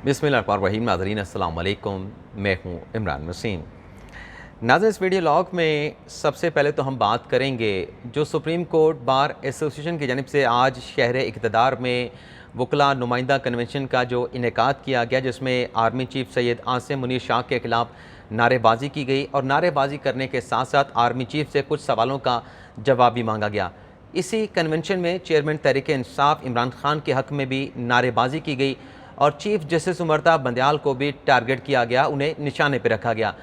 बिस्मिल्लाहिर्रहमानिर्रहीम। नाज़रीन अस्सलाम वालेकुम, मैं हूँ इमरान वसीम। नाज़रीन, इस वीडियो लॉग में सबसे पहले तो हम बात करेंगे जो सुप्रीम कोर्ट बार एसोसिएशन की जानिब से आज शहर इक़्तिदार में वकला नुमाइंदा कन्वेंशन का जो इनेकाद किया गया, जिसमें आर्मी चीफ सैयद आसिम मुनीर शाह के ख़िलाफ़ नारेबाजी की गई और नारेबाजी करने के साथ साथ आर्मी चीफ से कुछ सवालों का जवाब भी मांगा गया। इसी कन्वेंशन में चेयरमैन तहरीक इंसाफ इमरान खान के हक़ में भी नारेबाजी की गई और चीफ जस्टिस उमरता बंदयाल को भी टारगेट किया गया, उन्हें निशाने पर रखा गया।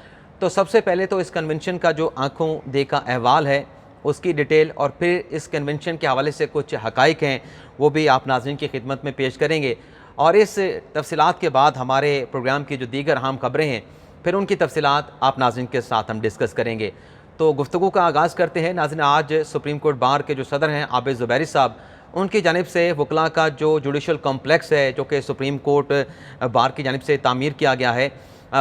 तो सबसे पहले तो इस कन्वेंशन का जो आँखों देखा अहवाल है उसकी डिटेल और फिर इस कन्वेंशन के हवाले से कुछ हक़ाइक़ हैं वो भी आप नाज़रीन की खिदमत में पेश करेंगे और इस तफसीलात के बाद हमारे प्रोग्राम की जो दीगर अहम खबरें हैं फिर उनकी तफसीलात आप नाज़रीन के साथ हम डिस्कस करेंगे। तो गुफ्तगू का आगाज़ करते हैं। नाज़रीन, आज सुप्रीम कोर्ट बार के जो सदर हैं आबिद ज़ुबैरी साहब, उनकी जानिब से वकला का जो जुडिशल कॉम्प्लेक्स है जो कि सुप्रीम कोर्ट बार की जानिब से तामीर किया गया है,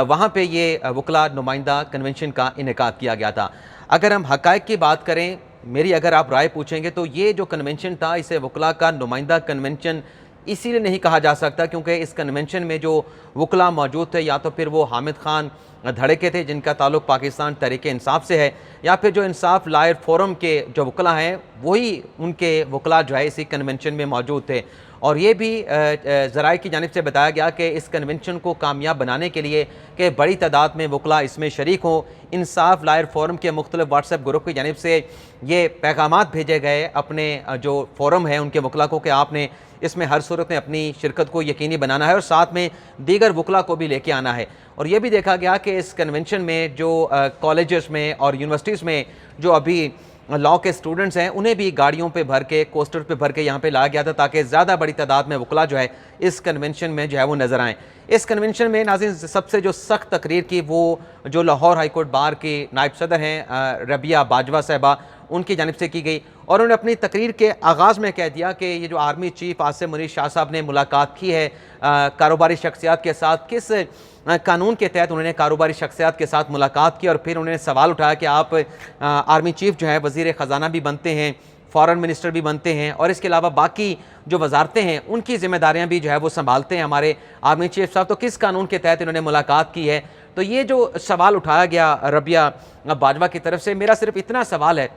वहाँ पे ये वकला नुमाइंदा कन्वेंशन का इनेकाद किया गया था। अगर हम हक़ाइक़ की बात करें, मेरी अगर आप राय पूछेंगे तो ये जो कन्वेंशन था इसे वकला का नुमाइंदा कन्वेंशन इसीलिए नहीं कहा जा सकता क्योंकि इस कन्वेंशन में जो वकला मौजूद थे या तो फिर वो हामिद खान धड़े के थे जिनका ताल्लुक़ पाकिस्तान तहरीक इंसाफ से है, या फिर जो इंसाफ लायर फोरम के जो वकला हैं वही उनके वकला जो है इसी कन्वेंशन में मौजूद थे। और ये भी ज़राए की जानिब से बताया गया कि इस कन्वेंशन को कामयाब बनाने के लिए कि बड़ी तादाद में वकला इसमें शरीक हों, इंसाफ लायर फोरम के मुख्तलिफ व्हाट्सएप ग्रुप की जानिब से ये पैगामात भेजे गए अपने जो फोरम है उनके वकला को कि आपने इसमें हर सूरत में अपनी शिरकत को यकीनी बनाना है और साथ में दीगर वकला को भी लेके आना है। और ये भी देखा गया कि इस कन्वेंशन में जो कॉलेजेस में और यूनिवर्सिटीज़ में जो अभी लॉ के स्टूडेंट्स हैं उन्हें भी गाड़ियों पे भर के, कोस्टर पे भर के यहाँ पे लाया गया था ताकि ज़्यादा बड़ी तादाद में वकला जो है इस कन्वेंशन में जो है वो नज़र आएँ। इस कन्वेंशन में नाज़रीन सबसे जो सख्त तकरीर की वो जो लाहौर हाई कोर्ट बार की नायब सदर हैं रबिया बाजवा साहबा, उनकी जानिब से की गई और उन्होंने अपनी तकरीर के आगाज़ में कह दिया कि ये जो आर्मी चीफ आसिम मुनीर शाह साहब ने मुलाकात की है कारोबारी शख्सियात के साथ, किस कानून के तहत उन्होंने कारोबारी शख्सियात के साथ मुलाकात की और फिर उन्होंने सवाल उठाया कि आप आर्मी चीफ जो है वज़ीर ख़जाना भी बनते हैं, फॉरेन मिनिस्टर भी बनते हैं और इसके अलावा बाकी जो वजारतें हैं उनकी ज़िम्मेदारियाँ भी जो है वो संभालते हैं हमारे आर्मी चीफ साहब, तो किस कानून के तहत इन्होंने मुलाकात की है। तो ये जो सवाल उठाया गया रबिया बाजवा की तरफ से, मेरा सिर्फ इतना सवाल है।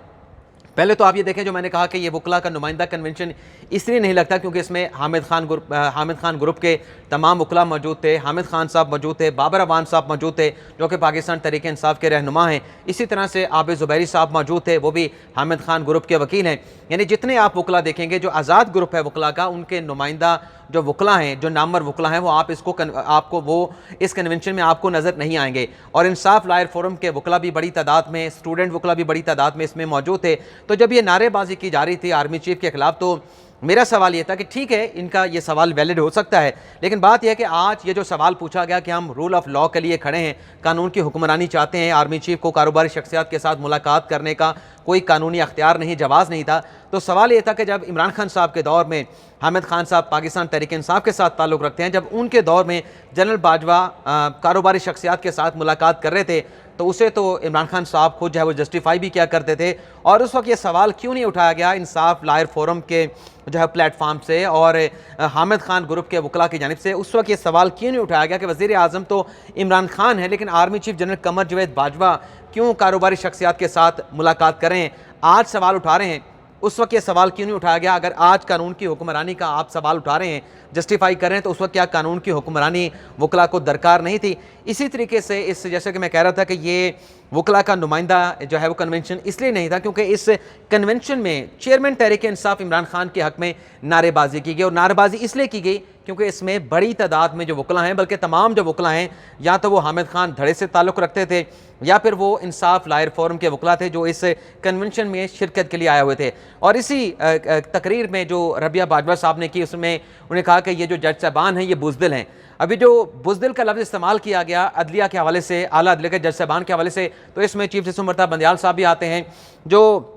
पहले तो आप ये देखें, जो मैंने कहा कि ये वकला का नुमाइंदा कन्वेंशन इसलिए नहीं लगता क्योंकि इसमें हामिद खान ग्रुप के तमाम वकला मौजूद थे, हामिद खान साहब मौजूद थे, बाबर अवान साहब मौजूद थे जो कि पाकिस्तान तहरीक इंसाफ के रहनुमा हैं, इसी तरह से आबिद ज़ुबैरी साहब मौजूद थे, वो भी हामिद खान ग्रुप के वकील हैं। यानी जितने आप वकला देखेंगे जो आज़ाद ग्रुप है वकला का, उनके नुमाइंदा जो वकला हैं, जो नामवर वकला हैं, वो आपको वो इस कन्वेंशन में आपको नज़र नहीं आएंगे। और इंसाफ लायर फोरम के वकला भी बड़ी तादाद में, स्टूडेंट वकला भी बड़ी तादाद में इसमें मौजूद थे। तो जब ये नारेबाजी की जा रही थी आर्मी चीफ के खिलाफ, तो मेरा सवाल ये था कि ठीक है, इनका ये सवाल वैलिड हो सकता है, लेकिन बात यह है कि आज ये जो सवाल पूछा गया कि हम रूल ऑफ लॉ के लिए खड़े हैं, कानून की हुक्मरानी चाहते हैं, आर्मी चीफ को कारोबारी शख्सियात के साथ मुलाकात करने का कोई कानूनी अख्तियार नहीं, जवाज़ नहीं था। तो सवाल ये था कि जब इमरान खान साहब के दौर में हामिद खान साहब पाकिस्तान तहरीक इंसाफ के साथ ताल्लुक़ रखते हैं, जब उनके दौर में जनरल बाजवा कारोबारी शख्सियात के साथ मुलाकात कर रहे थे तो उसे तो इमरान खान साहब खुद जो है वो जस्टिफाई भी किया करते थे। और उस वक्त ये सवाल क्यों नहीं उठाया गया इंसाफ लायर फोरम के जो है प्लेटफार्म से और हामिद खान ग्रुप के वकला की जानिब से, उस वक्त ये सवाल क्यों नहीं उठाया गया कि वज़ीर आज़म तो इमरान खान है लेकिन आर्मी चीफ जनरल कमर जवेद बाजवा क्यों कारोबारी शख्सियात के साथ मुलाकात करें। आज सवाल उठा रहे हैं, उस वक्त ये सवाल क्यों नहीं उठाया गया। अगर आज कानून की हुक्मरानी का आप सवाल उठा रहे हैं, जस्टिफाई कर रहे हैं, तो उस वक्त क्या कानून की हुक्मरानी वकला को दरकार नहीं थी। इसी तरीके से इस जैसे कि मैं कह रहा था कि ये वकला का नुमाइंदा जो है वो कन्वेंशन इसलिए नहीं था क्योंकि इस कन्वेंशन में चेयरमैन तहरीक इंसाफ इमरान खान के हक़ में नारेबाजी की गई और नारेबाजी इसलिए की गई क्योंकि इसमें बड़ी तादाद में जो वकला हैं, बल्कि तमाम जो वकला हैं, या तो वो हामिद खान धड़े से ताल्लुक़ रखते थे या फिर वो इंसाफ लायर फोरम के वकला थे जो इस कन्वेंशन में शिरकत के लिए आए हुए थे। और इसी तकरीर में जो रबिया बाजवा साहब ने की उसमें उन्होंने कहा कि ये जो जज साहबान हैं ये बुज़दिल हैं। अभी जो बुज़दिल का लफ्ज़ इस्तेमाल किया गया अदलिया के हवाले से, आला अदलिया के जज साहबान के हवाले से, तो इसमें चीफ जस्टिस उमरता बंदयाल साहब भी आते हैं, जो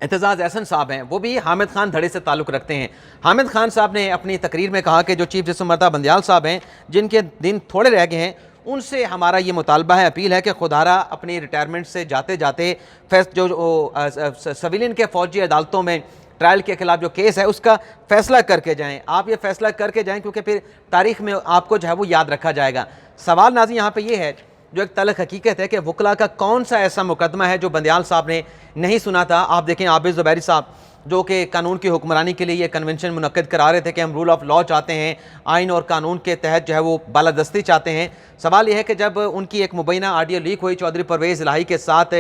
एतजाज़ एहसन साहब हैं वो भी हामिद खान धड़े से ताल्लुक़ रखते हैं। हामिद खान साहब ने अपनी तकरीर में कहा कि जो चीफ जस्टिस उमरता बंदयाल साहब हैं जिनके दिन थोड़े रह गए हैं, उनसे हमारा ये मुतालबा है, अपील है कि खुदारा अपनी रिटायरमेंट से जाते जाते जो सिविलियन के फ़ौजी अदालतों में ट्रायल के खिलाफ जो केस है उसका फैसला करके जाएं। आप ये फैसला करके जाएं क्योंकि फिर तारीख में आपको जो है वो याद रखा जाएगा। सवाल नाज़रीन यहाँ पे ये है, जो एक तल्ख हकीकत है कि वकला का कौन सा ऐसा मुकदमा है जो बंदियाल साहब ने नहीं सुना था। आप देखें आबिद ज़ुबैरी साहब जो कि कानून की हुक्मरानी के लिए ये कन्वेंशन मुनक्किद करा रहे थे कि हम रूल ऑफ लॉ चाहते हैं, आइन और कानून के तहत जो है वो बालादस्ती चाहते हैं। सवाल यह है कि जब उनकी एक मुबैना ऑडियो लीक हुई चौधरी परवेज़ इलाही के साथ,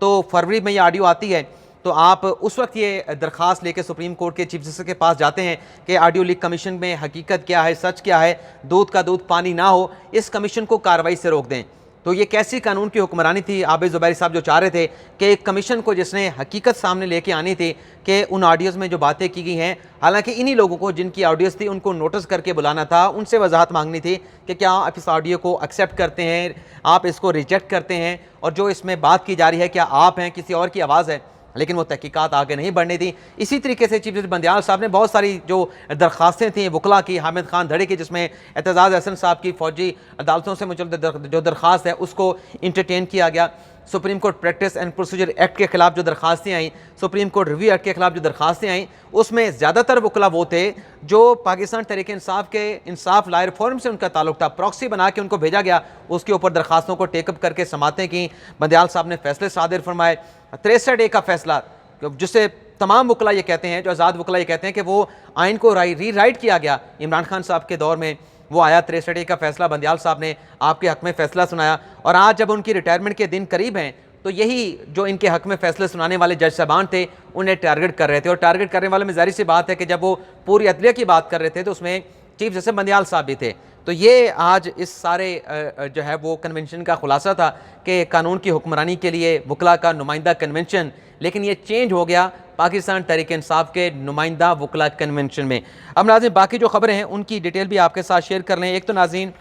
तो फरवरी में ये ऑडियो आती है, तो आप उस वक्त ये दरख्वास्त लेके सुप्रीम कोर्ट के चीफ जस्टिस के पास जाते हैं कि ऑडियो लीक कमीशन में हकीकत क्या है, सच क्या है, दूध का दूध पानी ना हो, इस कमीशन को कार्रवाई से रोक दें। तो ये कैसी कानून की हुक्मरानी थी आबिद ज़ुबैरी साहब जो चाह रहे थे कि एक कमीशन को जिसने हकीकत सामने लेके आनी थी कि उन ऑडियोज़ में जो बातें की गई हैं, हालांकि इन्हीं लोगों को जिनकी ऑडियोज़ थी उनको नोटिस करके बुलाना था, उनसे वजाहत मांगनी थी कि क्या आप इस ऑडियो को एक्सेप्ट करते हैं, आप इसको रिजेक्ट करते हैं, और जो इसमें बात की जा रही है क्या आप हैं, किसी और की आवाज़ है। लेकिन वो तहकीकात आगे नहीं बढ़नी थी। इसी तरीके से चीफ जस्टिस बंदियाल साहब ने बहुत सारी जो दरख्वास्तें थी वकला की, हामिद खान धड़ी की, जिसमें एतजाज़ हसन साहब की फ़ौजी अदालतों से जो दरख्वास्त है उसको इंटरटेन किया गया। Supreme court practice and procedure act के खिलाफ जो दरख्वास्तें आई, सुप्रीम कोर्ट रिव्यू एक्ट के खिलाफ जो दरख्वास्तें आई, उसमें ज़्यादातर वकला वो थे जो पाकिस्तान तहरीक इंसाफ के इंसाफ लायर फोरम से उनका ताल्लुक था। प्रॉक्सी बना के उनको भेजा गया, उसके ऊपर दरख्वास्तों को टेकअप करके समातें की, बंदियाल साहब ने फैसले सादिर फरमाए। 63A का फैसला जिससे तमाम वकला ये कहते हैं, जो आज़ाद वकला ये कहते हैं कि वो आइन को री राइट किया गया इमरान खान साहब के दौर में, वो आया। 63A का फैसला बंदियाल साहब ने आपके हक़ में फ़ैसला सुनाया, और आज जब उनकी रिटायरमेंट के दिन करीब हैं तो यही जो इनके हक़ में फ़ैसले सुनाने वाले जज साहबान थे उन्हें टारगेट कर रहे थे। और टारगेट करने वाले में ज़ाहिर सी बात है कि जब वो पूरी अदलिया की बात कर रहे थे तो उसमें चीफ जस्टिस बंदियाल साहब भी थे। तो ये आज इस सारे जो है वो कन्वेंशन का खुलासा था कि कानून की हुक्मरानी के लिए वकला का नुमाइंदा कन्वेंशन, लेकिन ये चेंज हो गया पाकिस्तान तहरीक इंसाफ के नुमाइंदा वकला कन्वेंशन में। अब नाज़रीन बाकी जो खबरें हैं उनकी डिटेल भी आपके साथ शेयर कर लें। एक तो नाज़रीन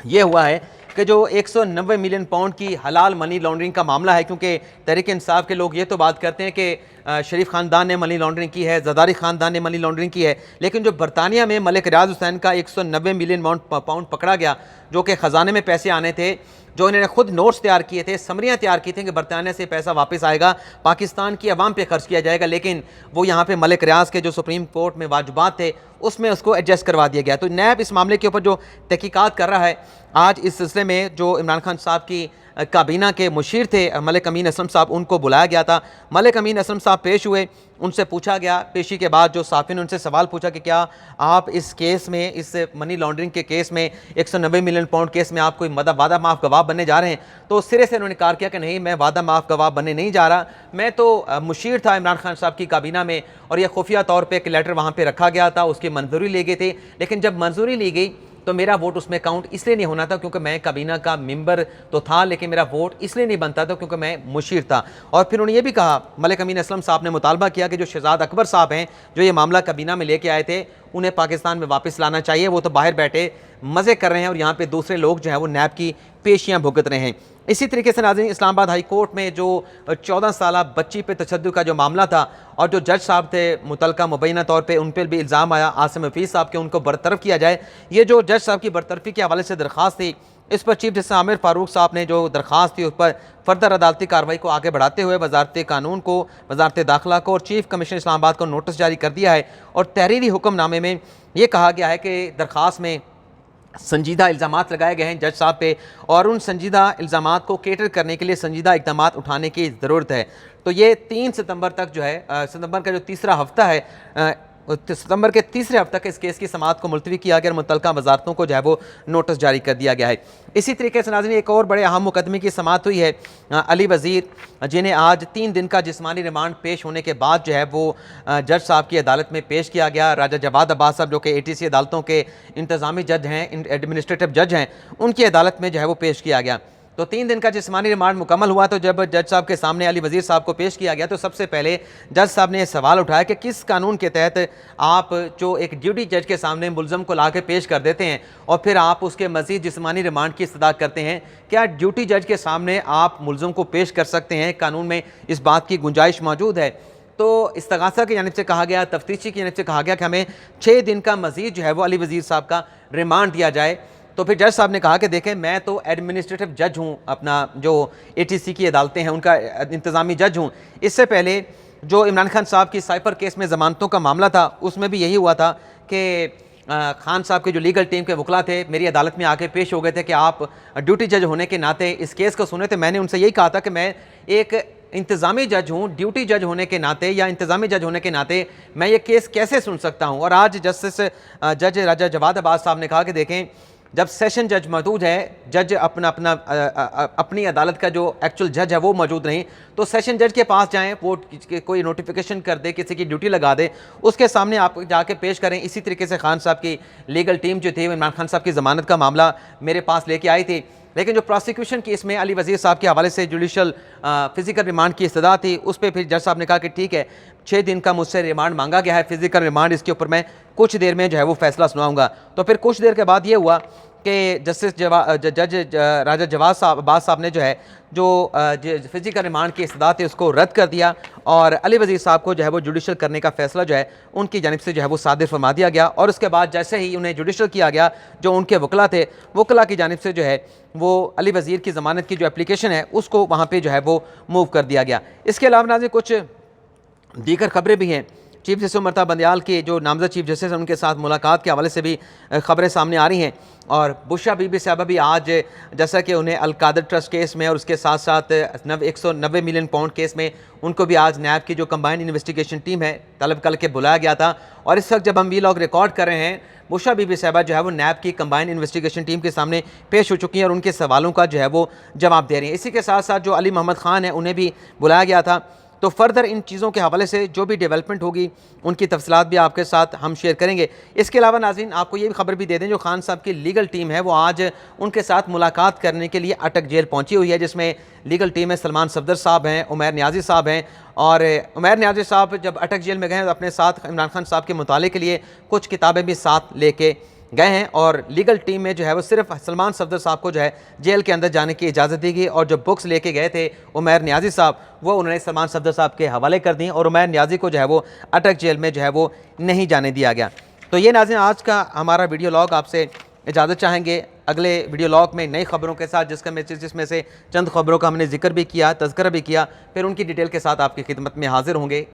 ये हुआ है कि जो 190 मिलियन पाउंड की हलाल मनी लॉन्ड्रिंग का मामला है, क्योंकि तहरीक इंसाफ के लोग ये तो बात करते हैं कि शरीफ ख़ानदान ने मनी लॉन्ड्रिंग की है, ज़रदारी ख़ानदान ने मनी लॉन्ड्रिंग की है, लेकिन जो बरतानिया में मलिक रियाज हुसैन का 190 मिलियन पाउंड पकड़ा गया, जो कि ख़जाने में पैसे आने थे, जो इन्होंने खुद नोट्स तैयार किए थे, समरियाँ तैयार की थी कि बरतानिया से पैसा वापस आएगा, पाकिस्तान की आवाम पे खर्च किया जाएगा, लेकिन वो यहाँ पे मलिक रियाज के जो सुप्रीम कोर्ट में वाजिबात थे उसमें उसको एडजस्ट करवा दिया गया। तो नैब इस मामले के ऊपर जो तहकीकात कर रहा है, आज इस सिलसिले में जो इमरान खान साहब की काबीना के मुशीर थे मलिक अमीन असलम साहब, उनको बुलाया गया था। मलिक अमीन असलम साहब पेश हुए, उनसे पूछा गया, पेशी के बाद जो साफ़ी ने उनसे सवाल पूछा कि क्या आप इस केस में, इस मनी लॉन्ड्रिंग के केस में, 190 मिलियन पाउंड केस में आप कोई वादा माफ़ गवाह बनने जा रहे हैं? तो सिरे से उन्होंने कहा कि नहीं, मैं वादा माफ़ गवाह बनने नहीं जा रहा, मैं तो मुशीर था इमरान खान साहब की काबीना में, और यह खुफिया तौर पर एक लेटर वहाँ पर रखा गया था, उसकी मंजूरी ली गई थी, लेकिन जब मंजूरी ली गई तो मेरा वोट उसमें काउंट इसलिए नहीं होना था क्योंकि मैं काबीना का मेंबर तो था, लेकिन मेरा वोट इसलिए नहीं बनता था क्योंकि मैं मुशीर था। और फिर उन्होंने ये भी कहा, मलिक अमीन असलम साहब ने मुतालबा किया कि जो शहजाद अकबर साहब हैं, जो ये मामला काबीना में लेके आए थे, उन्हें पाकिस्तान में वापस लाना चाहिए। वो तो बाहर बैठे मज़े कर रहे हैं और यहाँ पे दूसरे लोग जो हैं वो नैब की पेशियाँ भुगत रहे हैं। इसी तरीके से नाज़रीन इस्लामाबाद हाई कोर्ट में जो 14 साला बच्ची पे तशद्दुद का जो मामला था, और जो जज साहब थे मुतलका मुबैना तौर पे उन पर भी इल्ज़ाम आया आसिम हफीज़ साहब के, उनको बरतरफ किया जाए। ये जो जज साहब की बरतरफी के हवाले से दरख्वास्त थी, इस पर चीफ जस्टिस आमिर फारूक साहब ने जो दरख्वास्त थी उस पर फर्दर अदालती कार्रवाई को आगे बढ़ाते हुए वजारत कानून को, वजारत दाखिला को और चीफ कमिश्नर इस्लामाबाद को नोटिस जारी कर दिया है। और तहरीरी हुक्मनामे में ये कहा गया है कि दरख्वास्त में संजीदा इल्ज़ामात लगाए गए हैं जज साहब पे, और उन संजीदा इल्ज़ामात को केटर करने के लिए संजीदा इक़दामात उठाने की ज़रूरत है। तो ये 3 सितंबर तक जो है, सितंबर का जो तीसरा हफ्ता है, सितंबर के तीसरे हफ्ते तक इस केस की समाअत को मुलतवी किया गया और मुतल्लिका वजारतों को जो है वो नोटिस जारी कर दिया गया है। इसी तरीके से नाज़रीन एक और बड़े अहम मुकदमे की समाअत हुई है अली वज़ीर, जिन्हें आज 3 दिन का जिस्मानी रिमांड पेश होने के बाद जो है वो जज साहब की अदालत में पेश किया गया। राजा जवाद अब्बास साहब जो कि ATC अदालतों के इंतज़ामी जज हैं, एडमिनिस्ट्रेटिव जज हैं, उनकी अदालत में जो है वो पेश किया गया। तो 3 दिन का जिस्मानी रिमांड मुकम्मल हुआ, तो जब जज साहब के सामने अली वज़ीर साहब को पेश किया गया तो सबसे पहले जज साहब ने यह सवाल उठाया कि किस कानून के तहत आप जो एक ड्यूटी जज के सामने मुलज़म को ला के पेश कर देते हैं और फिर आप उसके मज़ीद जिस्मानी रिमांड की इस्तदा करते हैं, क्या ड्यूटी जज के सामने आप मुलज़म को पेश कर सकते हैं? कानून में इस बात की गुंजाइश मौजूद है। तो इस्तगासा की जानिब से कहा गया, तफ्तीशी की जानिब से कहा गया कि हमें 6 दिन का मज़ीद जो है वो अली वज़ीर साहब का रिमांड दिया जाए। तो फिर जज साहब ने कहा कि देखें, मैं तो एडमिनिस्ट्रेटिव जज हूँ, अपना जो ATC की अदालतें हैं उनका इंतज़ामी जज हूँ। इससे पहले जो इमरान खान साहब की साइफर केस में ज़मानतों का मामला था, उसमें भी यही हुआ था कि खान साहब के जो लीगल टीम के वकला थे मेरी अदालत में आके पेश हो गए थे कि आप ड्यूटी जज होने के नाते इस केस को सुने थे। मैंने उनसे यही कहा था कि मैं एक इंतज़ामी जज हूँ, ड्यूटी जज होने के नाते या इंतज़ामी जज होने के नाते मैं ये केस कैसे सुन सकता हूँ। और आज जस्टिस जज राजा जवाद अब्बास साहब ने कहा कि देखें, जब सेशन जज मौजूद है, जज अपनी अदालत का जो एक्चुअल जज है वो मौजूद नहीं, तो सेशन जज के पास जाएं, वो कोई नोटिफिकेशन कर दे, किसी की ड्यूटी लगा दे, उसके सामने आप जाके पेश करें। इसी तरीके से खान साहब की लीगल टीम जो थी, इमरान खान साहब की ज़मानत का मामला मेरे पास लेके आई थी, लेकिन जो प्रोसिक्यूशन की इसमें अली वज़ीर साहब के हवाले से जुडिशल फिजिकल रिमांड की इस्तदा थी, उस पर फिर जज साहब ने कहा कि ठीक है, 6 दिन का मुझसे रिमांड मांगा गया है, फिजिकल रिमांड, इसके ऊपर मैं कुछ देर में जो है वो फैसला सुनाऊंगा। तो फिर कुछ देर के बाद ये हुआ कि जस्टिस जज राजा जवाद साहब अब्बास साहब ने जो है जो फिजिकल रिमांड की इस्तदा थी उसको रद्द कर दिया और अली वज़ीर साहब को जो है वो जुडिशल करने का फैसला जो है उनकी जानिब से जो है वो सादिर फरमा दिया गया। और उसके बाद जैसे ही उन्हें जुडिशल किया गया, जो उनके वकला थे, वकला की जानिब से जो है वो अली वज़ीर की ज़मानत की जो एप्लीकेशन है उसको वहाँ पर जो है वो मूव कर दिया गया। इसके अलावा नाज़रीन कुछ दीगर खबरें भी हैं। चीफ जस्टिस उमर बंदयाल की जो नामज़द चीफ जस्टिस हैं उनके साथ मुलाकात के हवाले से भी खबरें सामने आ रही हैं। और बुशरा बीबी साहबा भी आज, जैसा कि उन्हें अलकादर ट्रस्ट केस में और उसके साथ साथ 190 मिलियन पाउंड केस में उनको भी आज नैब की जो कंबाइंड इन्वेस्टिगेशन टीम है तलब करके बुलाया गया था। और इस वक्त जब हम वीलॉग रिकॉर्ड कर रहे हैं, बुशरा बीबी साहबा जो है वो नैब की कंबाइंड इन्वेस्टिगेशन टीम के सामने पेश हो चुकी हैं और उनके सवालों का जो है वो जवाब दे रही हैं। इसी के साथ साथ जो अली मोहम्मद ख़ान है उन्हें भी बुलाया गया था। तो फर्दर इन चीज़ों के हवाले से जो भी डेवलपमेंट होगी उनकी तफसीलात भी आपके साथ हम शेयर करेंगे। इसके अलावा नाज़रीन आपको ये भी खबर भी दे दें, जो खान साहब की लीगल टीम है वो आज उनके साथ मुलाकात करने के लिए अटक जेल पहुंची हुई है, जिसमें लीगल टीम में सलमान सफदर साहब हैं, उमैर नियाज़ी साहब हैं। और उमैर नियाज़ी साहब जब अटक जेल में गए तो अपने साथ इमरान खान साहब के मुताले के लिए कुछ किताबें भी साथ लेके गए हैं। और लीगल टीम में जो है वो सिर्फ सलमान सफदर साहब को जो है जेल के अंदर जाने की इजाज़त दी गई और जो बुक्स लेके गए थे उमैर नियाज़ी साहब, वो उन्होंने सलमान सफदर साहब के हवाले कर दी और उमैर नियाज़ी को जो है वो अटक जेल में जो है वो नहीं जाने दिया गया। तो ये नाज़रीन आज का हमारा वीडियो लॉग, आपसे इजाज़त चाहेंगे अगले वीडियो लॉग में नई खबरों के साथ, जिसमें से चंद खबरों का हमने जिक्र भी किया, तज़किरा भी किया, फिर उनकी डिटेल के साथ आपकी खिदमत में हाजिर होंगे।